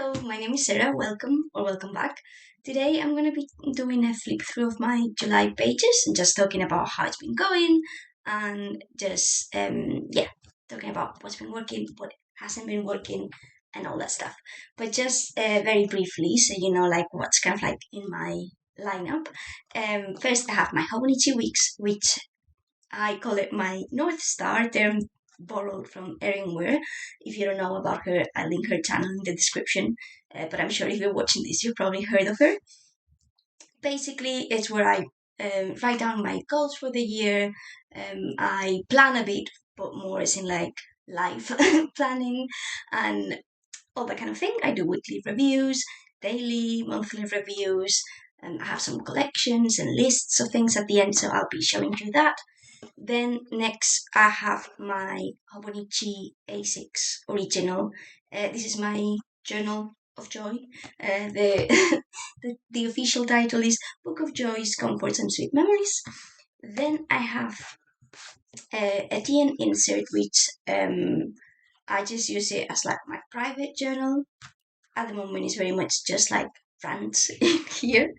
Hello, my name is Sarah. Welcome back. Today I'm going to be doing a flip through of my July pages and just talking about how it's been going and just talking about what's been working, what hasn't been working, and all that stuff. But just very briefly, so you know, like what's kind of like in my lineup. First, I have my Hobonichi Weeks, which I call it my North Star. They're borrowed from Erin Ware. If you don't know about her, I'll link her channel in the description. But I'm sure if you're watching this, you've probably heard of her. Basically, it's where I write down my goals for the year. I plan a bit, but more as in like life planning and all that kind of thing. I do weekly reviews, daily, monthly reviews, and I have some collections and lists of things at the end, so I'll be showing you that. Then next I have my Hobonichi A6 original. This is my journal of joy. The, the official title is Book of Joys, Comforts and Sweet Memories. Then I have a TN insert, which I just use it as like my private journal. At the moment, it's very much just like rants in here.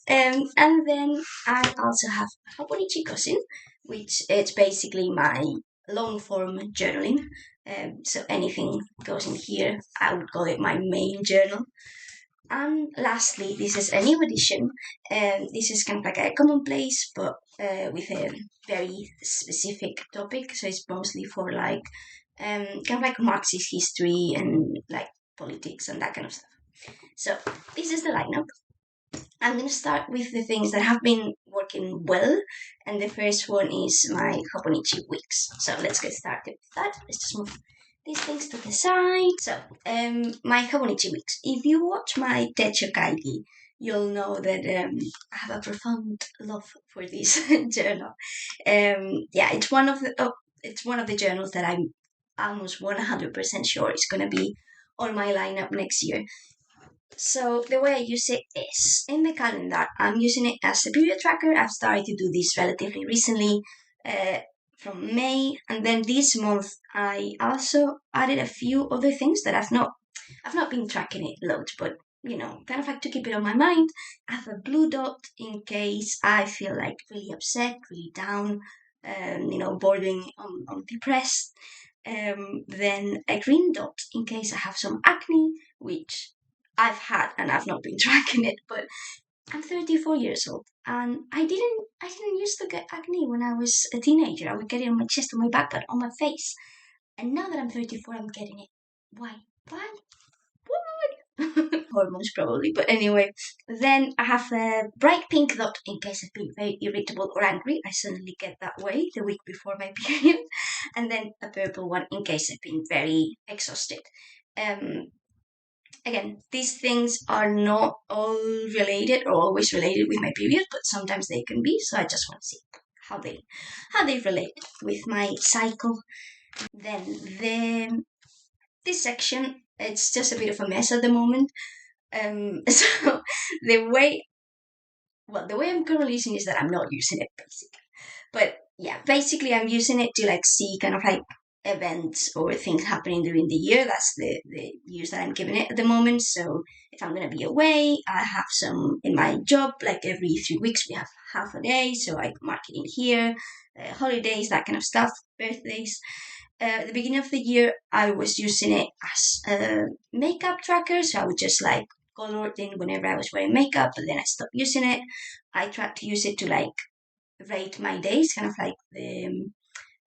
And then I also have Hobonichi Cousin, which it's basically my long form journaling. So anything goes in here. I would call it my main journal. And lastly, this is a new edition. This is kind of like a commonplace, but with a very specific topic. So it's mostly for like kind of like Marxist history and like politics and that kind of stuff. So this is the lineup. I'm going to start with the things that have been working well, and the first one is my Hobonichi Weeks. So let's get started with that. Let's just move these things to the side. So, my Hobonichi Weeks. If you watch my Techo Kaigi, you'll know that I have a profound love for this journal. It's one of the journals that I'm almost 100% sure is going to be on my lineup next year. So the way I use it is in the calendar. I'm using it as a period tracker. I've started to do this relatively recently, from May, and then this month I also added a few other things that I've not been tracking it loads, but you know, kind of like to keep it on my mind. I have a blue dot in case I feel like really upset, really down, bordering on depressed. Then a green dot in case I have some acne, which I've had and I've not been tracking it, but I'm 34 years old and I didn't used to get acne when I was a teenager. I would get it on my chest, on my back, but on my face. And now that I'm 34, I'm getting it. Why? Why? Hormones probably, but anyway. Then I have a bright pink dot in case I've been very irritable or angry. I suddenly get that way the week before my period. And then a purple one in case I've been very exhausted. Again, these things are not all related or always related with my period, but sometimes they can be. So I just want to see how they relate with my cycle. Then this section, it's just a bit of a mess at the moment. So the way I'm currently using is that I'm not using it basically, but yeah, basically I'm using it to like see kind of like events or things happening during the year. That's the use that I'm giving it at the moment. So if I'm going to be away, I have some in my job, like every 3 weeks we have half a day, so I mark it in here. Holidays, that kind of stuff, birthdays. At the beginning of the year, I was using it as a makeup tracker, so I would just like color it in whenever I was wearing makeup, but then I stopped using it. I tried to use it to like rate my days, kind of like the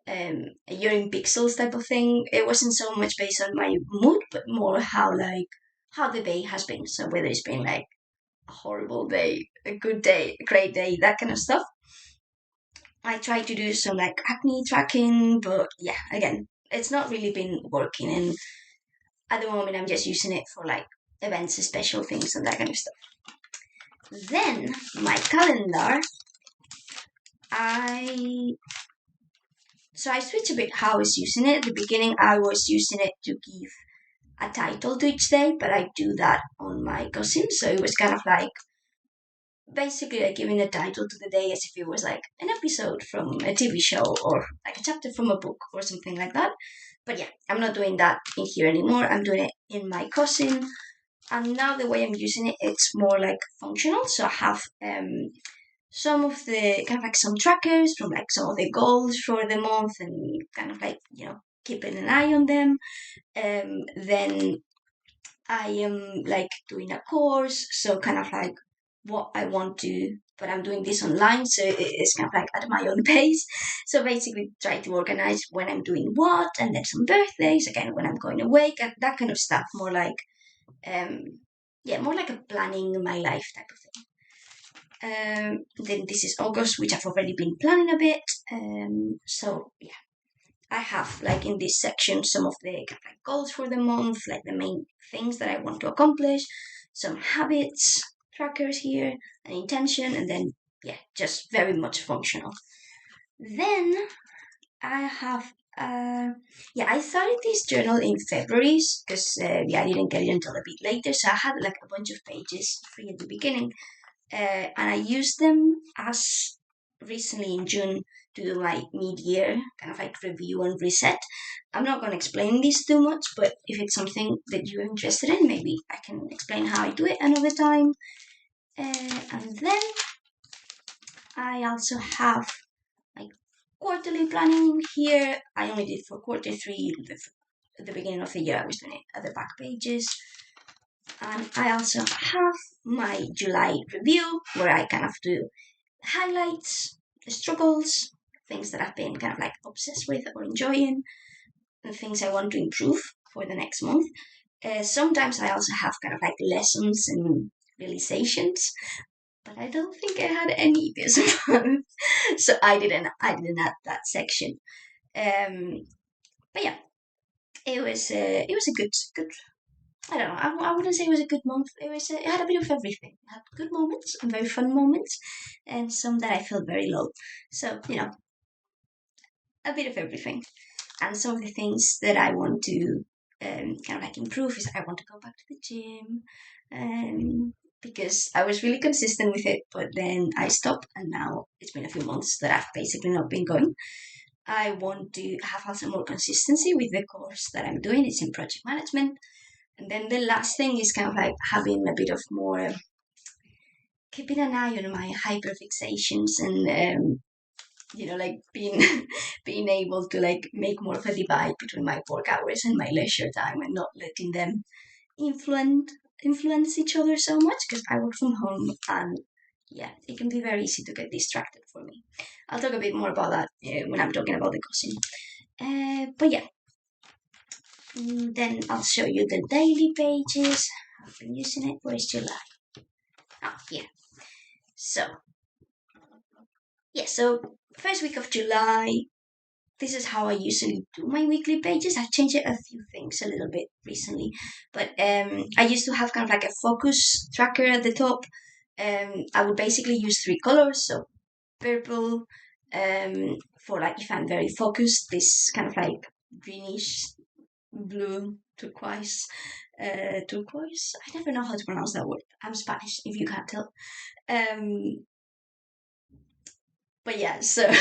a year in pixels type of thing. It wasn't so much based on my mood, but more how the day has been. So whether it's been like a horrible day, a good day, a great day, that kind of stuff. I tried to do some like acne tracking, but yeah, again, it's not really been working. And at the moment, I'm just using it for like events, special things, and that kind of stuff. Then my calendar, I switched a bit how I was using it. At the beginning, I was using it to give a title to each day, but I do that on my cousin, so it was kind of like basically like giving a title to the day as if it was like an episode from a TV show or like a chapter from a book or something like that. But yeah, I'm not doing that in here anymore. I'm doing it in my cousin. And now the way I'm using it, it's more like functional. So I have some of the kind of like some trackers from like some of the goals for the month and kind of like, keeping an eye on them. Then I am like doing a course, so kind of like what I want to, but I'm doing this online, so it's kind of like at my own pace. So basically, try to organize when I'm doing what, and then some birthdays again when I'm going away, that kind of stuff. More like, more like a planning my life type of thing. Then this is August, which I've already been planning a bit. So yeah, I have like in this section some of the kind of like goals for the month, like the main things that I want to accomplish, some habits trackers here, an intention, and then just very much functional. Then I have I started this journal in February because I didn't get it until a bit later, so I had like a bunch of pages free at the beginning, and I used them as recently in June to do my mid-year kind of like review and reset. I'm not going to explain this too much, but if it's something that you're interested in, maybe I can explain how I do it another time. And then I also have like quarterly planning here. I only did for quarter three. At the beginning of the year, I was doing it at the back pages. And I also have my July review where I kind of do highlights, struggles, things that I've been kind of like obsessed with or enjoying, and things I want to improve for the next month. Sometimes I also have kind of like lessons and realizations, but I don't think I had any this month, so I didn't add that section. But yeah, it was a good. I don't know. I wouldn't say it was a good month. It had a bit of everything. It had good moments and very fun moments, and some that I felt very low. So a bit of everything. And some of the things that I want to kind of like improve is I want to go back to the gym, because I was really consistent with it, but then I stopped, and now it's been a few months that I've basically not been going. I want to have also more consistency with the course that I'm doing. It's in project management. And then the last thing is kind of like having a bit of more, keeping an eye on my hyperfixations and like being being able to like make more of a divide between my work hours and my leisure time and not letting them influence influence each other so much because I work from home and it can be very easy to get distracted for me. I'll talk a bit more about that when I'm talking about the cousin. But yeah, then I'll show you the daily pages. I've been using it. Where's July? Oh, yeah. So first week of July, this is how I usually do my weekly pages. I've changed it a few things a little bit recently, but I used to have kind of like a focus tracker at the top. I would basically use three colors, so purple for like if I'm very focused, this kind of like greenish blue, turquoise. Turquoise. I never know how to pronounce that word. I'm Spanish, if you can't tell. But yeah, so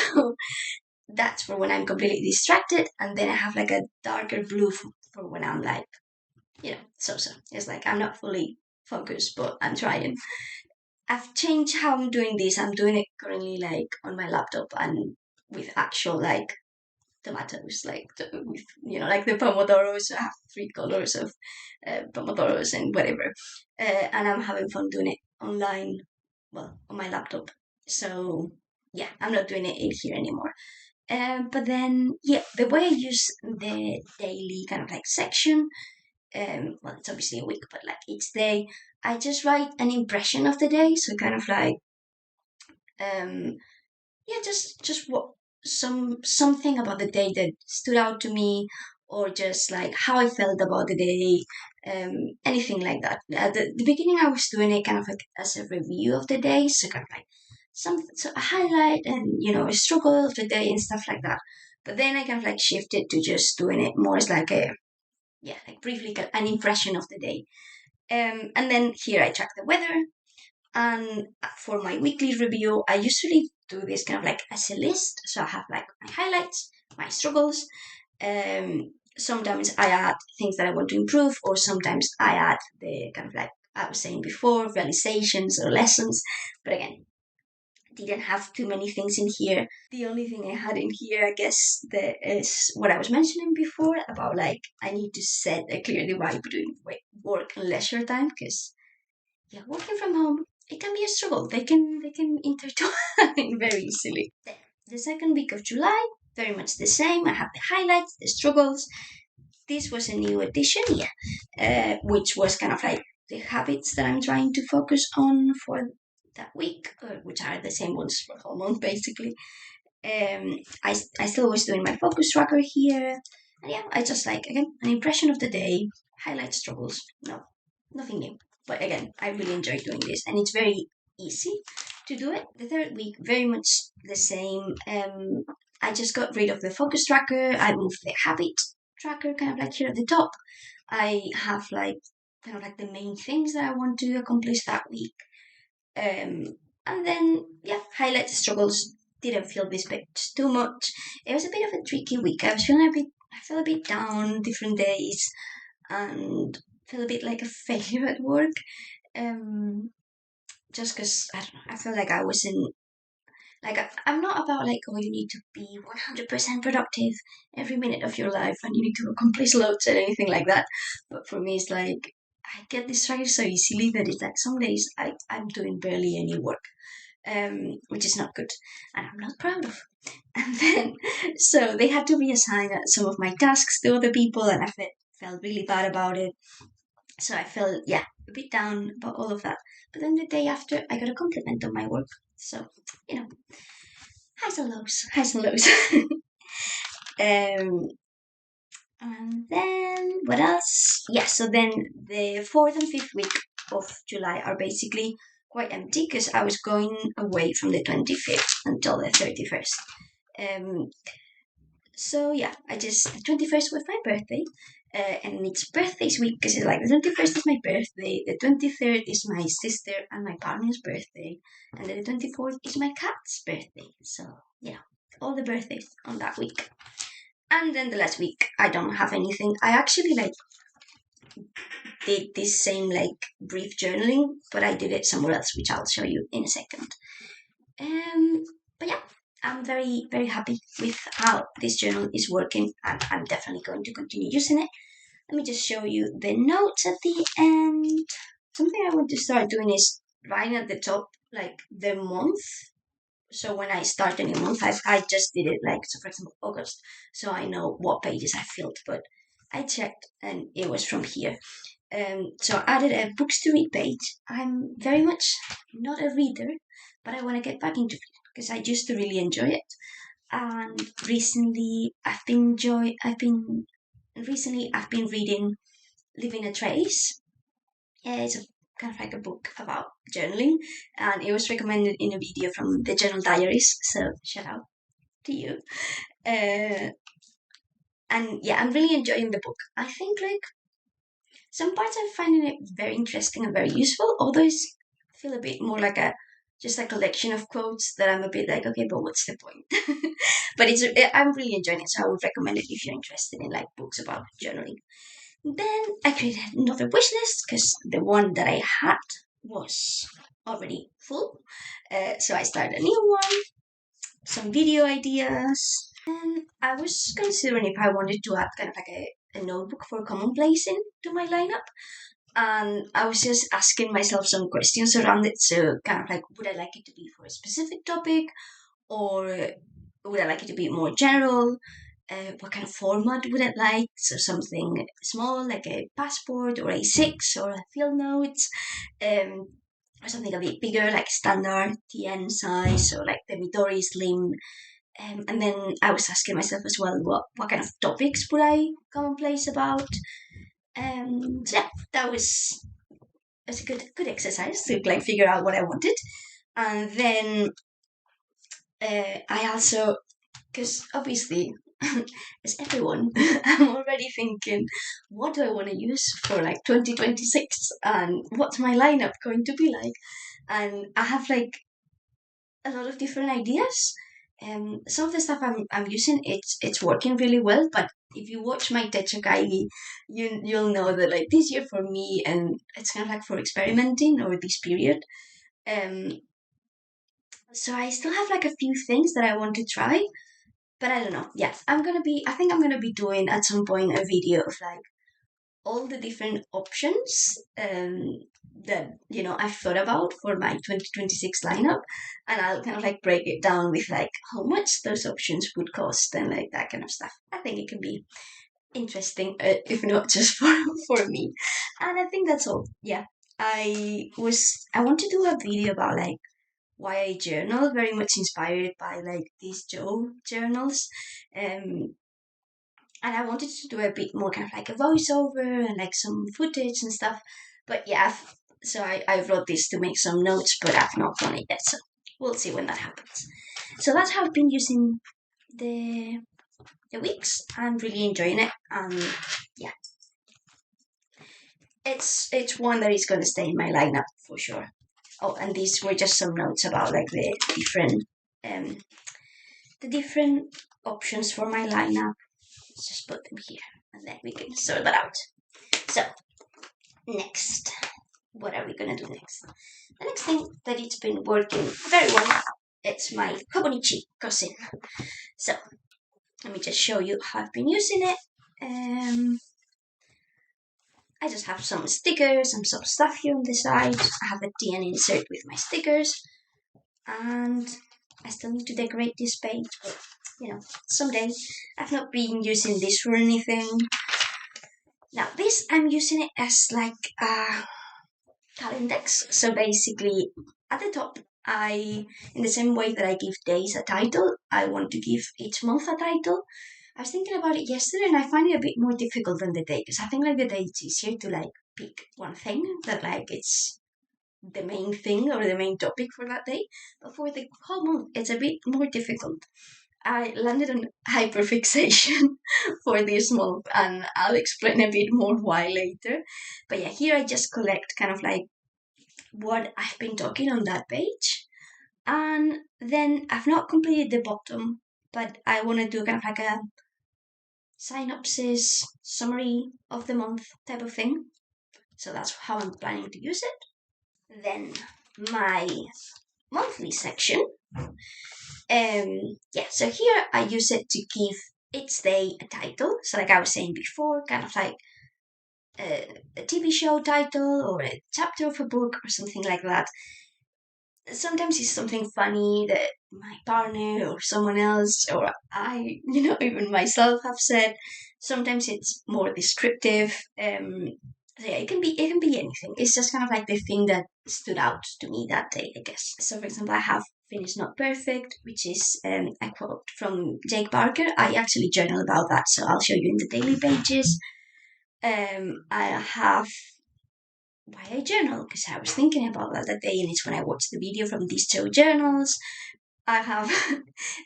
that's for when I'm completely distracted, and then I have like a darker blue for when I'm like, so. It's like I'm not fully focused, but I'm trying. I've changed how I'm doing this. I'm doing it currently like on my laptop and with actual like tomatoes, like with like the pomodoros. I have three colors of pomodoros and whatever, and I'm having fun doing it online, well, on my laptop. So yeah, I'm not doing it in here anymore. But then, the way I use the daily kind of like section, well, it's obviously a week, but like each day, I just write an impression of the day. So kind of like, um, just what something about the day that stood out to me, or just like how I felt about the day, anything like that. At the beginning, I was doing it kind of like as a review of the day, so kind of like so a highlight and a struggle of the day and stuff like that. But then I kind of like shifted to just doing it more as like a like briefly an impression of the day. And then here I track the weather. And for my weekly review, I usually do this kind of like as a list. So I have like my highlights, my struggles, sometimes I add things that I want to improve, or sometimes I add the kind of like I was saying before, realizations or lessons. But again, didn't have too many things in here. The only thing I had in here, I guess, is what I was mentioning before about like I need to set a clear divide between work and leisure time, because yeah, working from home it can be a struggle. They can intertwine very easily. The second week of July, very much the same. I have the highlights, the struggles. This was a new addition, yeah, which was kind of like the habits that I'm trying to focus on for that week, which are the same ones for the whole month, basically. I still was doing my focus tracker here. And yeah, I just like, again, an impression of the day, highlight struggles. No, nothing new. But again, I really enjoy doing this, and it's very easy to do it. The third week, very much the same. I just got rid of the focus tracker. I moved the habit tracker kind of like here at the top. I have like kind of like the main things that I want to accomplish that week. And then, yeah, highlight struggles. Didn't feel this bit too much. It was a bit of a tricky week. I felt a bit down different days, and felt a bit like a failure at work. Just because I don't know, I felt like I wasn't like I'm not about like, oh, you need to be 100% productive every minute of your life and you need to accomplish loads or anything like that. But for me, it's like I get distracted so easily that it's like some days I'm doing barely any work, which is not good and I'm not proud of. And then, so they had to reassign some of my tasks to other people, and I felt really bad about it. So I felt, yeah, a bit down about all of that. But then the day after, I got a compliment on my work. So, you know, highs and lows, highs and lows. um, and then what else? Yeah, so then the fourth and fifth week of July are basically quite empty because I was going away from the 25th until the 31st. So yeah, the 21st was my birthday, and it's birthdays week because it's like the 21st is my birthday, the 23rd is my sister and my partner's birthday, and then the 24th is my cat's birthday. So yeah, all the birthdays on that week. And then the last week, I don't have anything. I actually like did this same like brief journaling, but I did it somewhere else, which I'll show you in a second. But yeah, I'm very, very happy with how this journal is working, and I'm definitely going to continue using it. Let me just show you the notes at the end. Something I want to start doing is writing at the top, like the month. So when I start a new month, I just did it like, so for example, August. So I know what pages I filled, but I checked and it was from here. So I added a books to read page. I'm very much not a reader, but I want to get back into it because I used to really enjoy it. And recently, I've been reading Leaving a Trace. It's kind of like a book about journaling, and it was recommended in a video from the Journal Diaries. So shout out to you. And yeah, I'm really enjoying the book. I think like some parts I'm finding it very interesting and very useful. Others feel a bit more like just a collection of quotes that I'm a bit like, okay, but what's the point? But I'm really enjoying it, so I would recommend it if you're interested in like books about journaling. Then I created another wish list because the one that I had was already full. So I started a new one, some video ideas, and I was considering if I wanted to add kind of like a notebook for Commonplace into my lineup. And I was just asking myself some questions around it. So kind of like, would I like it to be for a specific topic, or would I like it to be more general? What kind of format would I like? So something small like a passport or A6 or a field notes, um, or something a bit bigger like standard TN size or like the Midori Slim. And then I was asking myself as well, what kind of topics would I commonplace about? So yeah, that was a good exercise to like figure out what I wanted. And then I also, because obviously, as everyone, I'm already thinking, what do I want to use for like 2026, and what's my lineup going to be like? And I have like a lot of different ideas. Some of the stuff I'm using, it's working really well, but if you watch my Techokaigi, you'll know that like this year for me, and it's kind of like for experimenting over this period. Um, so I still have like a few things that I want to try, but I don't know. Yeah, I think I'm gonna be doing at some point a video of like all the different options that I've thought about for my 2026 lineup, and I'll kind of like break it down with like how much those options would cost and like that kind of stuff. I think it can be interesting, if not just for me. And I think that's all. Yeah, I want to do a video about like why I journal, very much inspired by like these Joe journals. Um, and I wanted to do a bit more kind of like a voiceover and like some footage and stuff. But yeah, so I wrote this to make some notes, but I've not done it yet. So we'll see when that happens. So that's how I've been using the weeks. I'm really enjoying it. Yeah, it's one that is going to stay in my lineup for sure. Oh, and these were just some notes about like um the different options for my lineup. Let's just put them here, and then we can sort that out. So next, what are we gonna do next? The next thing that it's been working very well, it's my Hobonichi Cousin. So let me just show you how I've been using it. I just have some stickers and some stuff here on the side. I have a DN insert with my stickers, and I still need to decorate this page, but someday. I've not been using this for anything. Now this, I'm using it as like a calendex. So basically, at the top, in the same way that I give days a title, I want to give each month a title. I was thinking about it yesterday, and I find it a bit more difficult than the day, because I think like the day it's easier to like pick one thing that like it's the main thing or the main topic for that day. But for the whole month, it's a bit more difficult. I landed on hyperfixation for this month, and I'll explain a bit more why later. But yeah, here I just collect kind of like what I've been talking on that page. And then I've not completed the bottom, but I want to do kind of like a synopsis, summary of the month type of thing. So that's how I'm planning to use it. Then my monthly section. Yeah, so here I use it to give each day a title. So like I was saying before, kind of like a TV show title or a chapter of a book or something like that. Sometimes it's something funny that my partner or someone else or I, even myself have said. Sometimes it's more descriptive. So yeah, it can be anything. It's just kind of like the thing that stood out to me that day, I guess. So for example, I have finished not perfect, which is a quote from Jake Barker. I actually journal about that, so I'll show you in the daily pages. I have why I journal, because I was thinking about that day, and it's when I watched the video from these two journals. I have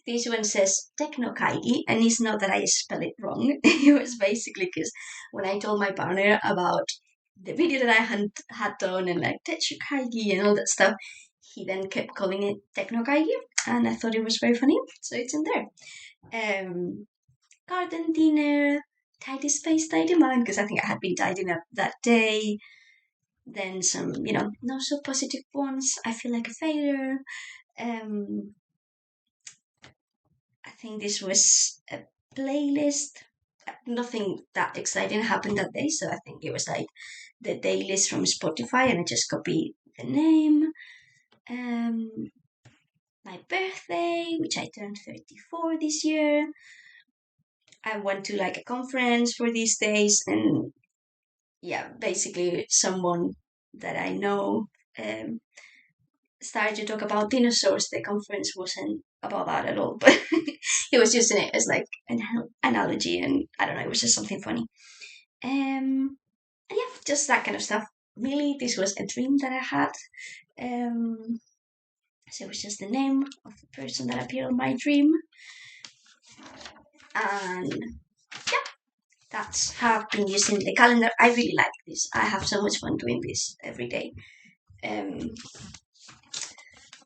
this one says Technokaigi, and it's not that I spell it wrong. It was basically because when I told my partner about the video that I had done and like Technokaigi and all that stuff, he then kept calling it Technokaigi, and I thought it was very funny, so it's in there. Garden dinner, tidy space, tidy mind, because I think I had been tidying up that day. Then some, not so positive ones. I feel like a failure. Um, I think this was a playlist. Nothing that exciting happened that day, so I think it was like the day list from Spotify, and I just copied the name. My birthday, which I turned 34 this year. I went to like a conference for these days, and yeah, basically someone that I know started to talk about dinosaurs. The conference wasn't about that at all, but he was using it as like an analogy, and I don't know, it was just something funny. And yeah, just that kind of stuff. Really, this was a dream that I had. So it was just the name of the person that appeared on my dream. And yeah, that's how I've been using the calendar. I really like this. I have so much fun doing this every day.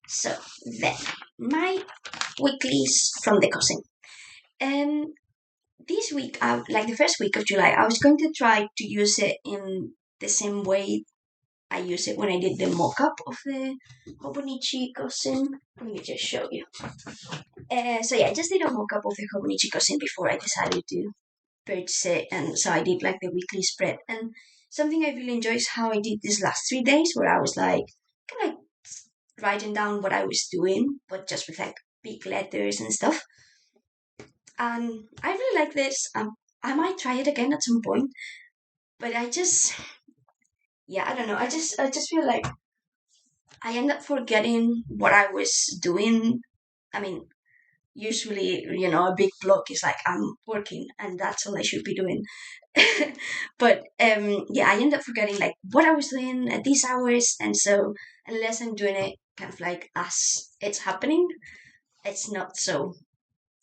So then, my weeklies from the cousin. this week, like the first week of July, I was going to try to use it in the same way I used it when I did the mock-up of the Hobonichi Cousin. Let me just show you. So yeah, I just did a mock-up of the Hobonichi Cousin before I decided to purchase it, and so I did like the weekly spread. And something I really enjoy is how I did these last 3 days, where I was like kind of writing down what I was doing, but just with like big letters and stuff. And I really like this. I might try it again at some point, but I don't know. I just feel like I end up forgetting what I was doing. I mean, usually, a big block is like I'm working and that's all I should be doing. But yeah, I end up forgetting like what I was doing at these hours, and so unless I'm doing it kind of like as it's happening, it's not so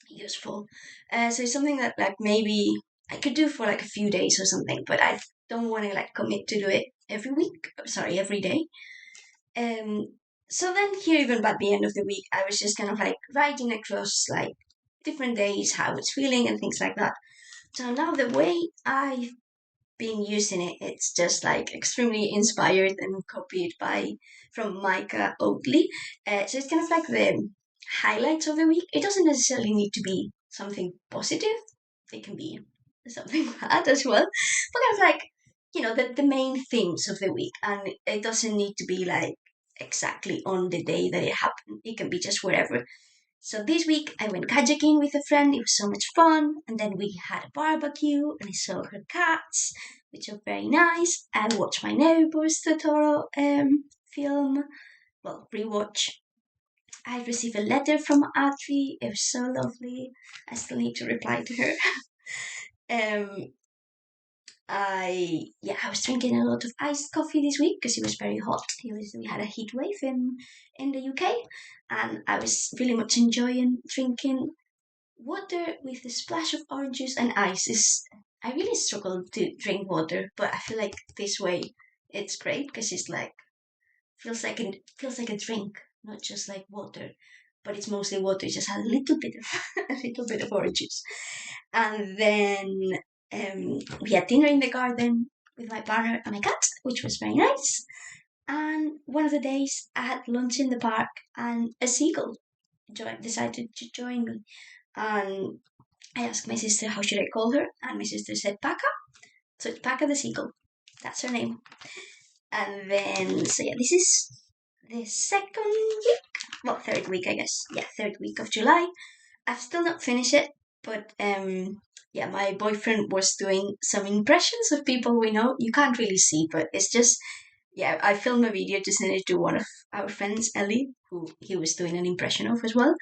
useful. So it's something that like maybe I could do for like a few days or something, but I don't want to like commit to do it every week. Sorry, every day. Um, so then here, even by the end of the week, I was just kind of like writing across like different days, how I was feeling and things like that. So now the way I've been using it, it's just like extremely inspired and copied from Micah Oatley. So it's kind of like the highlights of the week. It doesn't necessarily need to be something positive. It can be something bad as well. But kind of like, the main themes of the week. And it doesn't need to be like exactly on the day that it happened. It can be just wherever. So this week I went kayaking with a friend. It was so much fun. And then we had a barbecue and I saw her cats, which were very nice. I watched my neighbor's Totoro film. Well, rewatch. I received a letter from Audrey. It was so lovely. I still need to reply to her. um, I was drinking a lot of iced coffee this week because it was very hot. We had a heat wave in the UK, and I was really much enjoying drinking water with a splash of orange juice and ice. I really struggle to drink water, but I feel like this way it's great because it's like feels like a drink, not just like water, but it's mostly water. Just a little bit of a little bit of orange juice, and then we had dinner in the garden with my partner and my cat, which was very nice. And one of the days, I had lunch in the park, and a seagull decided to join me. And I asked my sister how should I call her, and my sister said Paca. So it's Paca the seagull. That's her name. And then, so yeah, this is the second week. Well, third week, I guess. Yeah, third week of July. I've still not finished it, but yeah, my boyfriend was doing some impressions of people we know. You can't really see, but it's just, yeah, I filmed a video to send it to one of our friends, Ellie, who he was doing an impression of as well.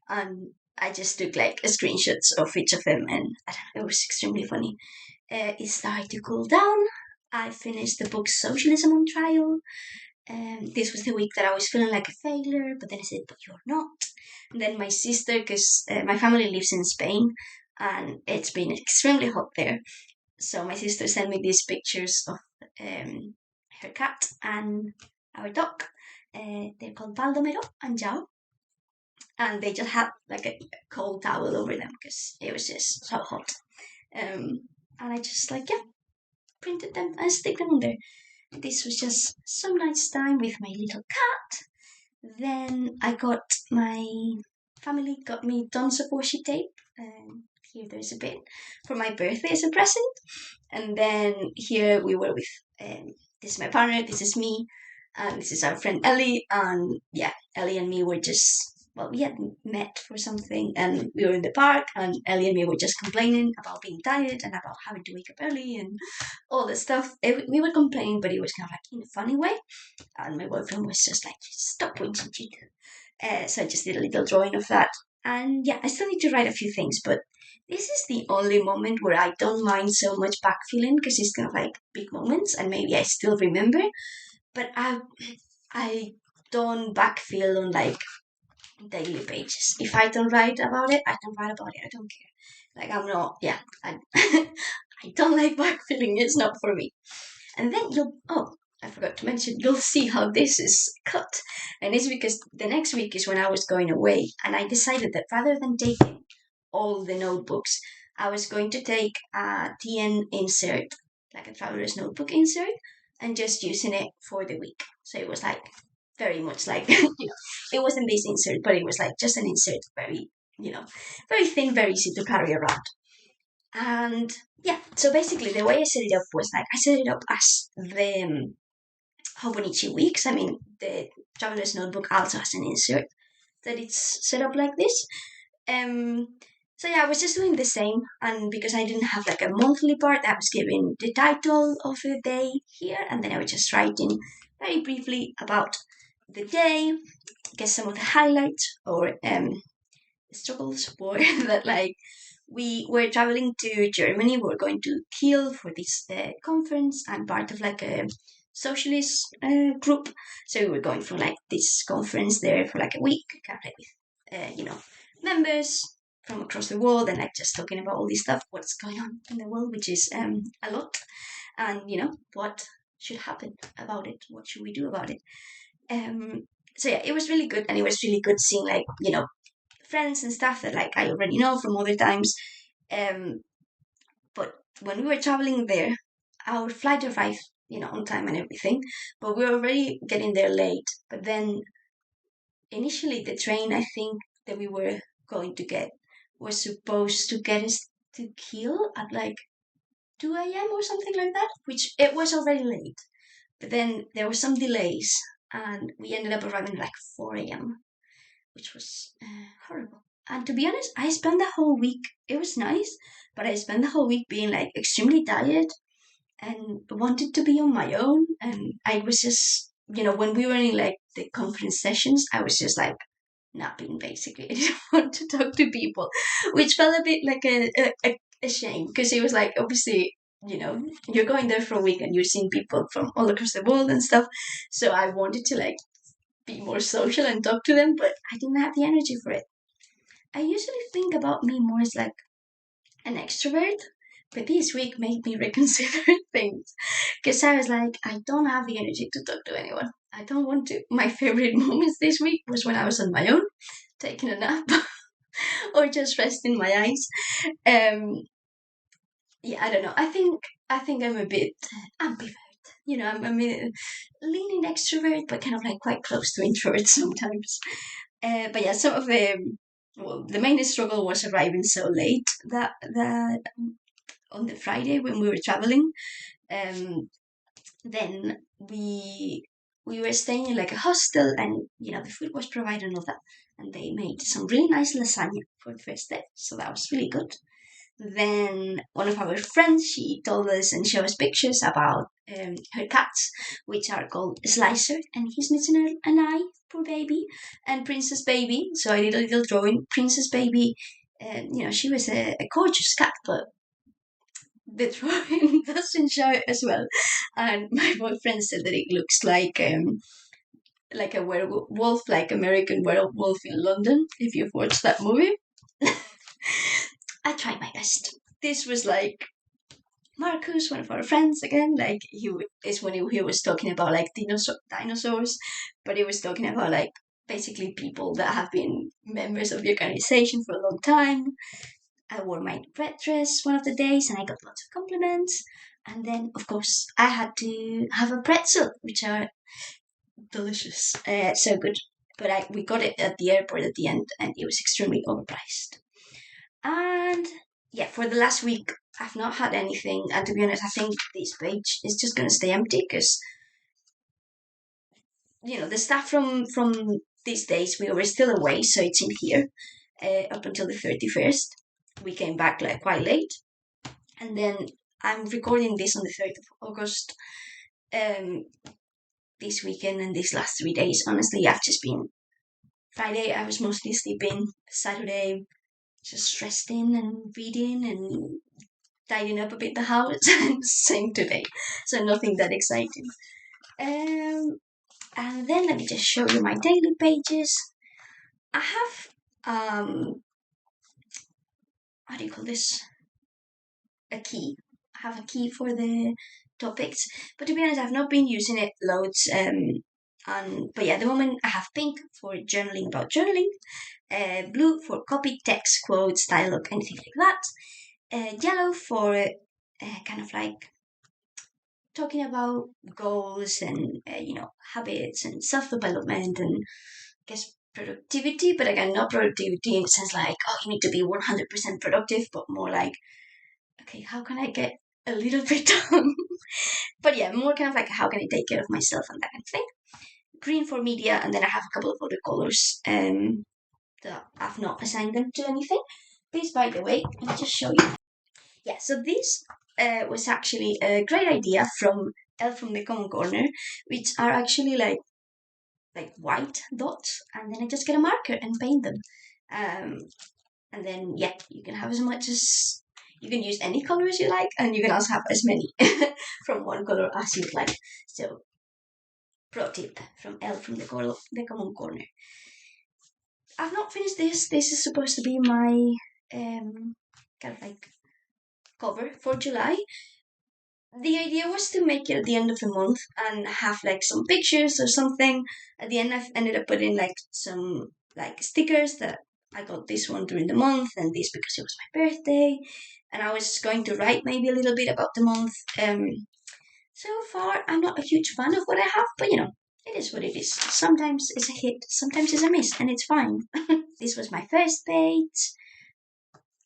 And I just took like screenshots of each of them, and I don't know, it was extremely funny. It started to cool down. I finished the book Socialism on Trial. This was the week that I was feeling like a failure, but then I said, but you're not. And then my sister, because my family lives in Spain and it's been extremely hot there. So my sister sent me these pictures of her cat and our dog. They're called Baldomero and Jao. And they just had like a cold towel over them because it was just so hot. And I just like, yeah, printed them and stick them on there. This was just some nice time with my little cat. Then my family got me tons of washi tape. Here there's a bit for my birthday as a present. And then here we were with, this is my partner, this is me, and this is our friend Ellie. And yeah, Ellie and me were just, well, we had met for something and we were in the park and Ellie and me were just complaining about being tired and about having to wake up early and all this stuff. We were complaining, but it was kind of like in a funny way. And my boyfriend was just like, stop pointing to you. So I just did a little drawing of that. And yeah, I still need to write a few things, but this is the only moment where I don't mind so much backfilling because it's kind of like big moments and maybe I still remember. But I don't backfill on like daily pages. If I don't write about it, I don't write about it. I don't care. Like I'm not, yeah, I, I don't like backfilling. It's not for me. And then I forgot to mention, you'll see how this is cut. And it's because the next week is when I was going away and I decided that rather than taking all the notebooks, I was going to take a TN insert, like a traveler's notebook insert, and just using it for the week. So it was like very much like, it wasn't this insert, but it was like just an insert, very, very thin, very easy to carry around. And yeah, so basically the way I set it up was like I set it up as the Hobonichi Weeks. I mean, the traveler's notebook also has an insert that it's set up like this. Um, so yeah, I was just doing the same, and because I didn't have like a monthly part, I was giving the title of the day here, and then I was just writing very briefly about the day, get some of the highlights or struggles for that. Like we were traveling to Germany, we were going to Kiel for this conference. I'm part of like a socialist group, so we were going for like this conference there for like a week, kind of like with members from across the world, and like just talking about all this stuff, what's going on in the world, which is a lot, and what should happen about it, what should we do about it. So yeah, it was really good, and it was really good seeing like friends and stuff that like I already know from other times. But when we were traveling there, our flight arrived, on time and everything, but we were already getting there late. But then initially the train, I think, that we were going to get was supposed to get us to Kiel at like 2 a.m. or something like that, which it was already late. But then there were some delays, and we ended up arriving like 4 a.m., which was horrible. And to be honest, I spent the whole week, it was nice, but I spent the whole week being like extremely tired and wanted to be on my own. And I was just, when we were in like the conference sessions, I was just like napping basically. I didn't want to talk to people, which felt a bit like a shame because it was like, obviously, you're going there for a week and you're seeing people from all across the world and stuff. So I wanted to like be more social and talk to them, but I didn't have the energy for it. I usually think about me more as like an extrovert, but this week made me reconsider things because I was like, I don't have the energy to talk to anyone. I don't want to. My favorite moments this week was when I was on my own, taking a nap or just resting my eyes. Um, yeah, I don't know. I think I'm a bit ambivert. I'm a leaning extrovert, but kind of like quite close to introvert sometimes. But yeah, some of the main struggle was arriving so late that on the Friday when we were traveling. Um, then we were staying in like a hostel, and the food was provided and all that, and they made some really nice lasagna for the first day, so that was really good. Then one of our friends, she told us and showed us pictures about her cats, which are called Slicer, and he's missing an eye, poor baby, and Princess Baby. So I did a little drawing. Princess Baby, she was a gorgeous cat, but the drawing doesn't show it as well. And my boyfriend said that it looks like a werewolf, like American Werewolf in London. If you've watched that movie. I tried my best. This was like Marcus, one of our friends, again. Like is when he was talking about like dinosaurs, but he was talking about like basically people that have been members of the organization for a long time. I wore my red dress one of the days, and I got lots of compliments. And then, of course, I had to have a pretzel, which are delicious, so good. But we got it at the airport at the end, and it was extremely overpriced. And yeah, for the last week, I've not had anything. And to be honest, I think this page is just going to stay empty because, the stuff from these days, we were still away. So it's in here up until the 31st. We came back like quite late. And then I'm recording this on the 3rd of August. This weekend and these last 3 days, honestly, I've just been. Friday, I was mostly sleeping. Saturday, just resting and reading and tidying up a bit the house. Same today, so nothing that exciting. And then let me just show you my daily pages. I have how do you call this? A key. I have a key for the topics, but to be honest, I've not been using it loads. But yeah, at the moment I have pink for journaling about journaling, blue for copy, text, quotes, dialogue, anything like that. yellow for kind of like talking about goals and habits and self-development and I guess productivity, but again not productivity in the sense like, oh, you need to be 100% productive, but more like, okay, how can I get a little bit done? But yeah, more kind of like how can I take care of myself and that kind of thing. Green for media, and then I have a couple of other colors that I've not assigned them to anything. This, by the way, let me just show you. Yeah, so this was actually a great idea from Elf from the Common Corner, which are actually like white dots, and then I just get a marker and paint them. Um, and then yeah, you can have as much as you can use any color as you like, and you can also have as many from one color as you'd like. So, pro tip from Elf from the Common Corner. I've not finished this. This is supposed to be my kind of like cover for July. The idea was to make it at the end of the month and have like some pictures or something. At the end, I've ended up putting like some like stickers that I got this one during the month and this because it was my birthday. And I was going to write maybe a little bit about the month. So far, I'm not a huge fan of what I have, but it is what it is. Sometimes it's a hit, sometimes it's a miss, and it's fine. This was my first page.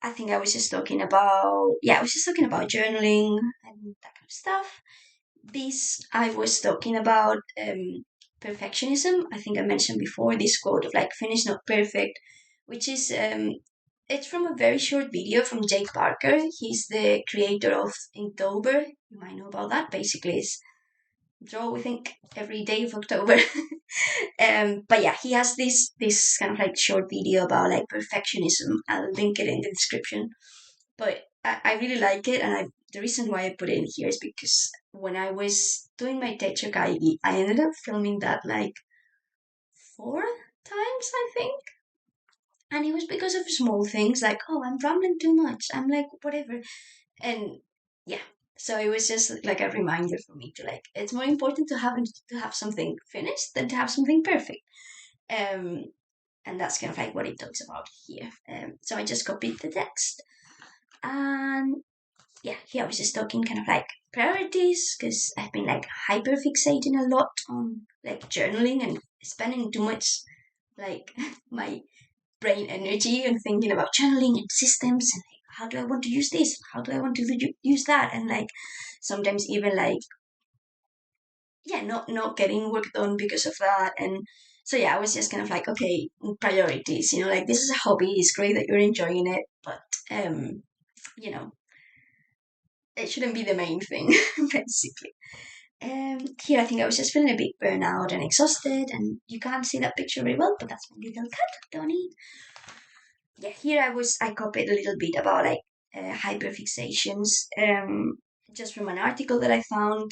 I think I was just talking about, I was just talking about journaling and that kind of stuff. This, I was talking about perfectionism. I think I mentioned before this quote of like, finish not perfect, which is, it's from a very short video from Jake Parker. He's the creator of Inktober. You might know about that. Basically, it's draw, we think, every day of October. But yeah, he has this kind of like short video about like perfectionism. I'll link it in the description. But I really like it, and the reason why I put it in here is because when I was doing my TED Talk, I ended up filming that like 4 times, I think. And it was because of small things like, oh, I'm rambling too much. I'm like, whatever. And yeah, so it was just like a reminder for me to like, it's more important to have something finished than to have something perfect. Um, and that's kind of like what it talks about here. So I just copied the text, and yeah, here I was just talking kind of like priorities because I've been like hyper fixating a lot on like journaling and spending too much like my brain energy and thinking about journaling and systems and like how do I want to use this? How do I want to use that? And like sometimes even like not getting work done because of that. And so yeah, I was just kind of like, okay, priorities. Like this is a hobby. It's great that you're enjoying it, but you know, it shouldn't be the main thing, basically. Here I think I was just feeling a bit burnout and exhausted, and you can't see that picture very well, but that's my little cat, Donnie. Yeah, here I copied a little bit about like hyperfixations, just from an article that I found.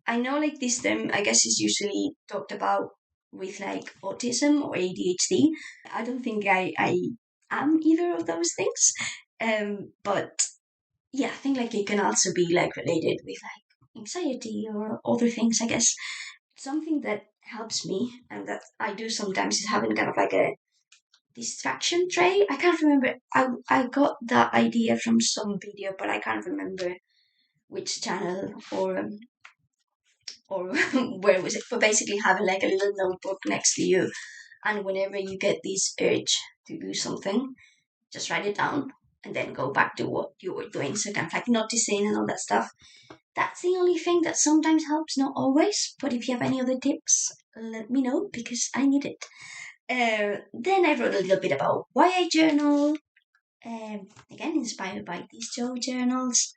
I know like this term, I guess, is usually talked about with like autism or ADHD. I don't think I am either of those things, but yeah, I think like it can also be like related with like anxiety or other things, I guess. Something that helps me and that I do sometimes is having kind of like a distraction tray. I can't remember. I got that idea from some video, but I can't remember which channel or where was it. But basically, having like a little notebook next to you, and whenever you get this urge to do something, just write it down and then go back to what you were doing. So kind of like noticing and all that stuff. That's the only thing that sometimes helps, not always. But if you have any other tips, let me know because I need it. Then I wrote a little bit about why I journal. Again, inspired by these Joe journals.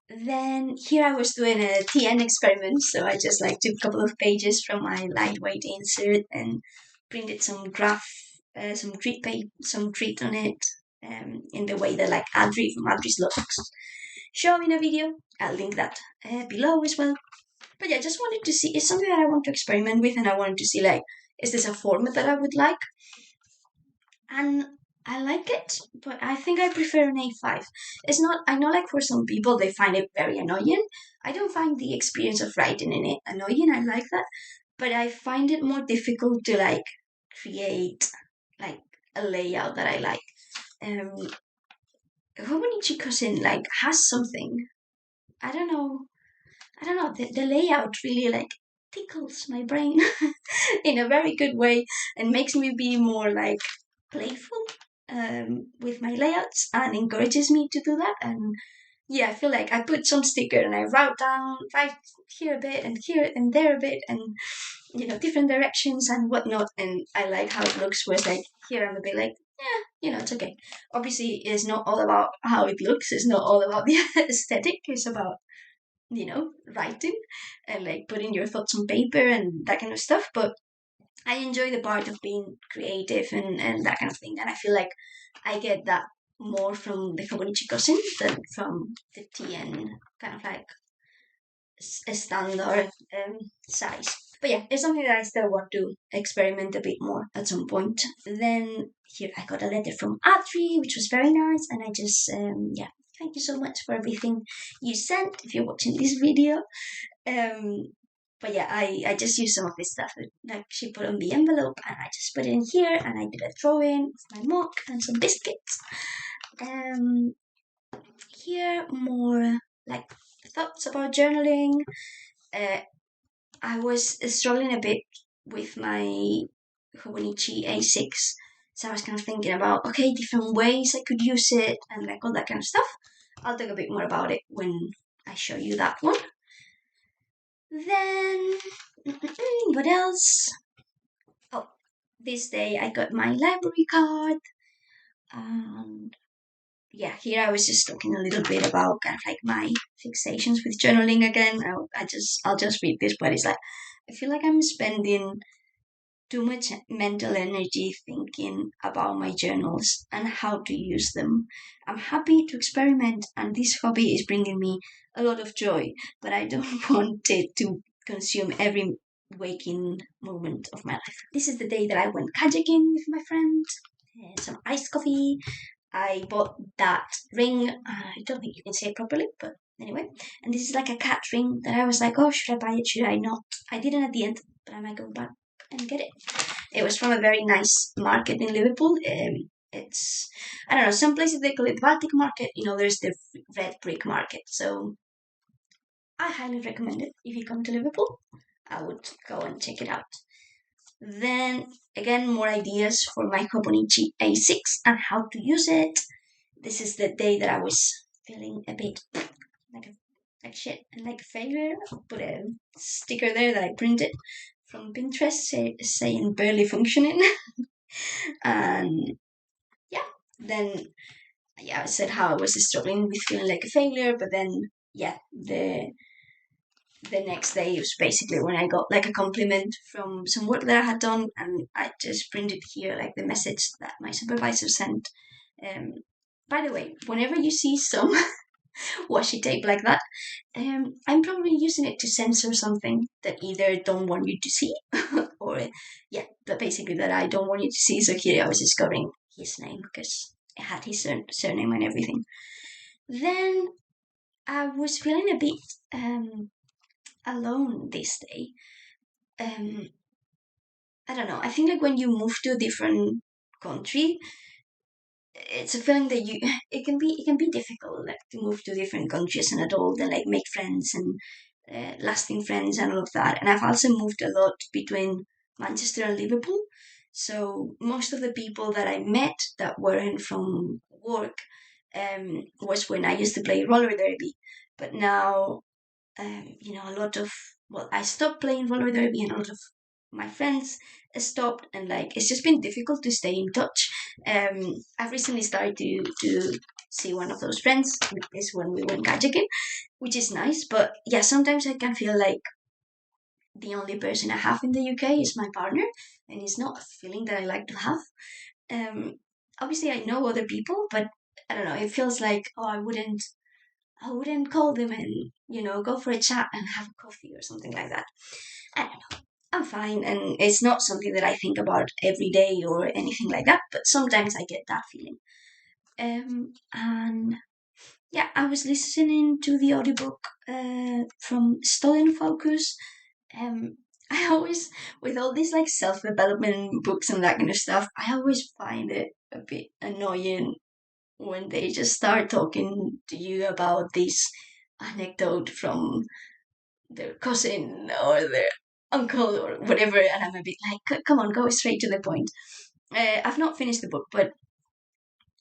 Then here I was doing a TN experiment, so I just like took a couple of pages from my lightweight insert and printed some graph, some treat on it, in the way that like Adri from Adri's looks show in a video. I'll link that below as well. But yeah, just wanted to see, it's something that I want to experiment with, and I wanted to see like, is this a format that I would like? And I like it, but I think I prefer an A5. It's not, I know like for some people they find it very annoying. I don't find the experience of writing in it annoying, I like that. But I find it more difficult to like create like a layout that I like. Um, Hobonichi Cousin like has something. I don't know. I don't know. The layout really like tickles my brain in a very good way and makes me be more like playful with my layouts and encourages me to do that. And yeah, I feel like I put some sticker and I write down right here a bit and here and there a bit and different directions and whatnot. And I like how it looks. Whereas like here I'm a bit like, yeah, it's okay. Obviously, it's not all about how it looks. It's not all about the aesthetic. It's about writing and like putting your thoughts on paper and that kind of stuff. But I enjoy the part of being creative and that kind of thing. And I feel like I get that more from the Hobonichi Cousin than from the TN kind of like a standard size. But yeah, it's something that I still want to experiment a bit more at some point. Then here I got a letter from Adri, which was very nice, and I just yeah, thank you so much for everything you sent. If you're watching this video, but yeah, I just used some of this stuff like she put on the envelope, and I just put it in here, and I did a drawing of my mug and some biscuits. Here more like thoughts about journaling. I was struggling a bit with my Hobonichi A6, so I was kind of thinking about okay, different ways I could use it and like all that kind of stuff. I'll talk a bit more about it when I show you that one. Then what else? Oh, this day I got my library card, and yeah, here I was just talking a little bit about kind of like my fixations with journaling again. I'll just read this, but it's like I feel like I'm spending too much mental energy thinking about my journals and how to use them. I'm happy to experiment, and this hobby is bringing me a lot of joy, but I don't want it to consume every waking moment of my life. This is the day that I went kayaking with my friend, some iced coffee. I bought that ring. I don't think you can say it properly, but anyway. And this is like a cat ring that I was like, oh, should I buy it? Should I not? I didn't at the end, but I might go back and get it. It was from a very nice market in Liverpool. It's, I don't know, some places they call it the Baltic Market. There's the Red Brick Market. So I highly recommend it. If you come to Liverpool, I would go and check it out. Then again, more ideas for my Hobonichi A6 and how to use it. This is the day that I was feeling a bit like shit and like a failure. I put a sticker there that I printed from Pinterest saying barely functioning. And yeah, then I said how I was struggling with feeling like a failure, but then yeah, the next day was basically when I got like a compliment from some work that I had done, and I just printed here like the message that my supervisor sent. Um, by the way, whenever you see some washi tape like that, I'm probably using it to censor something that either don't want you to see, or yeah, but basically that I don't want you to see. So here I was just covering his name because it had his surname and everything. Then I was feeling a bit alone this day. Um, I don't know. I think like when you move to a different country, it's a feeling that you it can be difficult like to move to different countries and adult and like make friends and lasting friends and all of that. And I've also moved a lot between Manchester and Liverpool. So most of the people that I met that weren't from work was when I used to play roller derby. But now a lot of I stopped playing roller derby, and a lot of my friends stopped, and like it's just been difficult to stay in touch. I've recently started to see one of those friends. Is when we went kayaking, which is nice. But yeah, sometimes I can feel like the only person I have in the UK is my partner, and it's not a feeling that I like to have. Um, Obviously I know other people, but I don't know. It feels like I wouldn't call them and go for a chat and have a coffee or something like that. I don't know. I'm fine, and it's not something that I think about every day or anything like that. But sometimes I get that feeling. And yeah, I was listening to the audiobook from Stolen Focus. Um, I always, with all these like self development books and that kind of stuff, I always find it a bit annoying when they just start talking to you about this anecdote from their cousin or their uncle or whatever, and I'm a bit like, come on, go straight to the point. I've not finished the book, but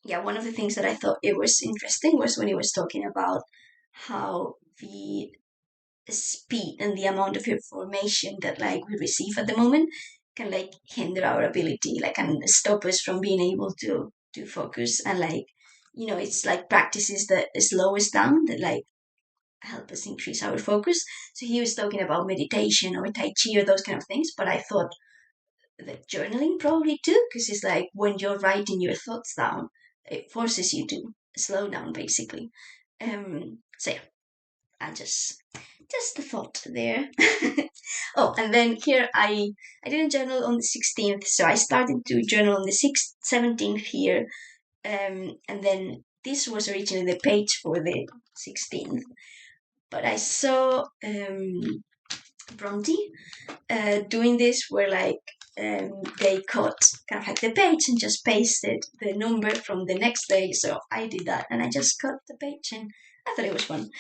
yeah, one of the things that I thought it was interesting was when he was talking about how the speed and the amount of information that like we receive at the moment can like hinder our ability, like, and stop us from being able to focus, and like, it's like practices that slow us down that like help us increase our focus. So he was talking about meditation or tai chi or those kind of things, but I thought that journaling probably too, because it's like when you're writing your thoughts down, it forces you to slow down basically. So yeah, I just a thought there. Oh, and then here I didn't journal on the 16th, so I started to journal on the 6th, 17th here, and then this was originally the page for the 16th, but I saw Bronte doing this where like they cut kind of like the page and just pasted the number from the next day. So I did that and I just cut the page and I thought it was fun.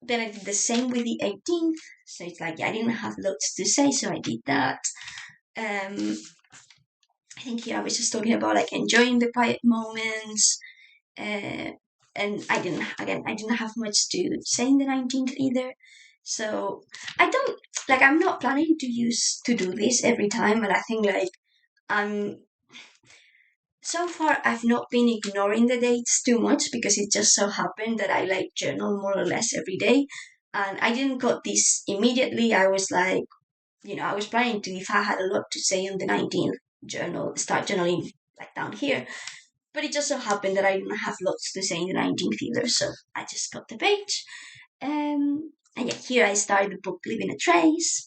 Then I did the same with the 18th. So it's like, yeah, I didn't have lots to say, so I did that. I think here I was just talking about like enjoying the quiet moments. Uh, and I didn't have much to say in the 19th either. So I'm not planning to do this every time. And I think like, I'm, so far I've not been ignoring the dates too much because it just so happened that I like journal more or less every day. And I didn't got this immediately. I was like, I was planning to, if I had a lot to say on the 19th, start journaling like down here. But it just so happened that I didn't have lots to say in the 19th either, so I just got the page. And yeah, here I started the book Leaving a Trace.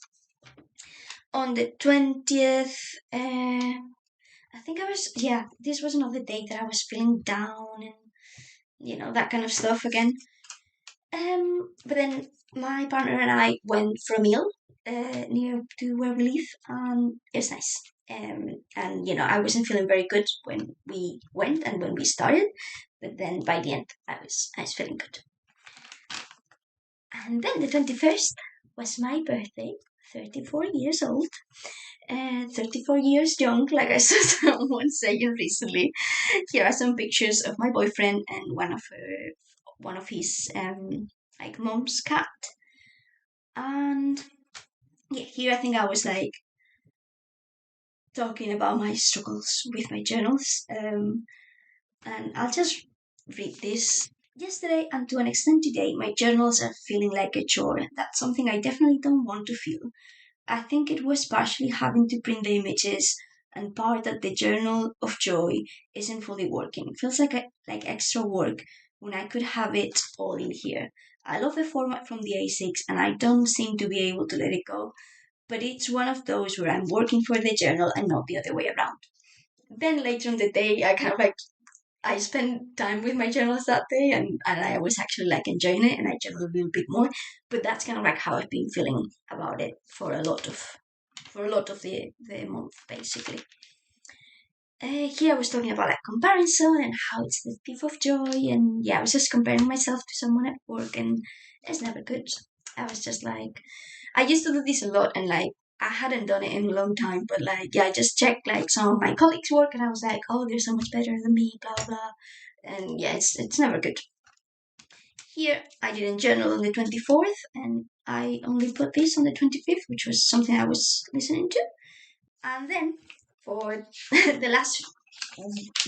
On the 20th, I think this was another day that I was feeling down and, that kind of stuff again. But then my partner and I went for a meal near to where we live, and it was nice. And I wasn't feeling very good when we went and when we started, but then by the end I was feeling good. And then the 21st was my birthday, 34 years old, 34 years young, like I saw someone saying recently. Here are some pictures of my boyfriend and one of his like mom's cat. And yeah, here I think I was like talking about my struggles with my journals. And I'll just read this. Yesterday and to an extent today, my journals are feeling like a chore. That's something I definitely don't want to feel. I think it was partially having to print the images and part that the journal of joy isn't fully working. It feels like extra work when I could have it all in here. I love the format from the A6 and I don't seem to be able to let it go, but it's one of those where I'm working for the journal and not the other way around. Then later in the day, I spent time with my journals that day, and I was actually like enjoying it, and I journaled a little bit more. But that's kind of like how I've been feeling about it for a lot of the month basically. Here I was talking about like comparison and how it's the thief of joy, and yeah, I was just comparing myself to someone at work, and it's never good. I was just like, I used to do this a lot, and like I hadn't done it in a long time, but like yeah, I just checked like some of my colleagues' work, and I was like, oh, they're so much better than me, blah blah, and yeah, it's never good. Here I didn't journal on the 24th, and I only put this on the 25th, which was something I was listening to, and then for the last